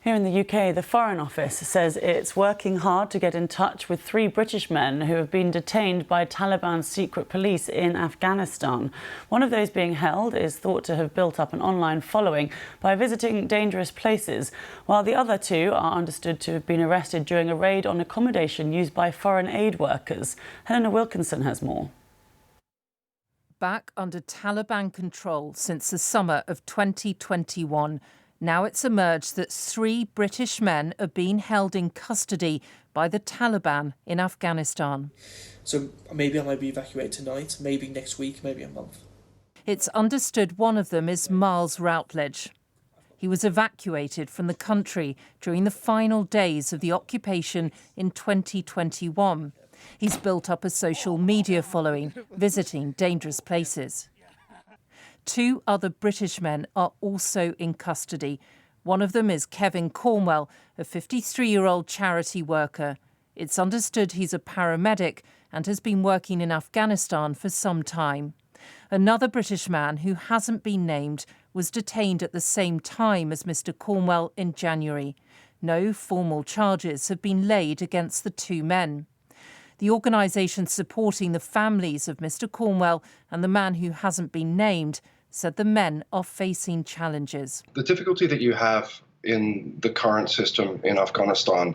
Here in the UK, the Foreign Office says it's working hard to get in touch with 3 British men who have been detained by Taliban secret police in Afghanistan. One of those being held is thought to have built up an online following by visiting dangerous places, while the other 2 are understood to have been arrested during a raid on accommodation used by foreign aid workers. Helena Wilkinson has more. Back under Taliban control since the summer of 2021, now it's emerged that 3 British men are being held in custody by the Taliban in Afghanistan. So maybe I might be evacuated tonight, maybe next week, maybe a month. It's understood one of them is Miles Routledge. He was evacuated from the country during the final days of the occupation in 2021. He's built up a social media following, visiting dangerous places. 2 other British men are also in custody. One of them is Kevin Cornwell, a 53-year-old charity worker. It's understood he's a paramedic and has been working in Afghanistan for some time. Another British man who hasn't been named was detained at the same time as Mr. Cornwell in January. No formal charges have been laid against the 2 men. The organisation supporting the families of Mr. Cornwell and the man who hasn't been named said the men are facing challenges. The difficulty that you have in the current system in Afghanistan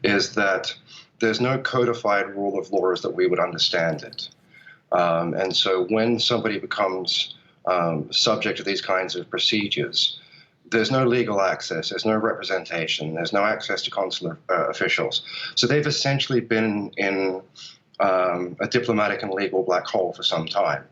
is that there's no codified rule of law as that we would understand it. And so when somebody becomes subject to these kinds of procedures, there's no legal access, there's no representation, there's no access to consular officials. So they've essentially been in a diplomatic and legal black hole for some time.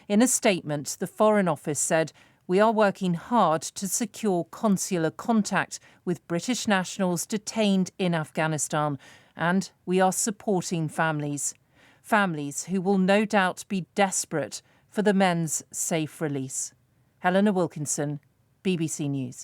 In a statement, the Foreign Office said, "We are working hard to secure consular contact with British nationals detained in Afghanistan, and we are supporting families. Families who will no doubt be desperate for the men's safe release." Helena Wilkinson, BBC News.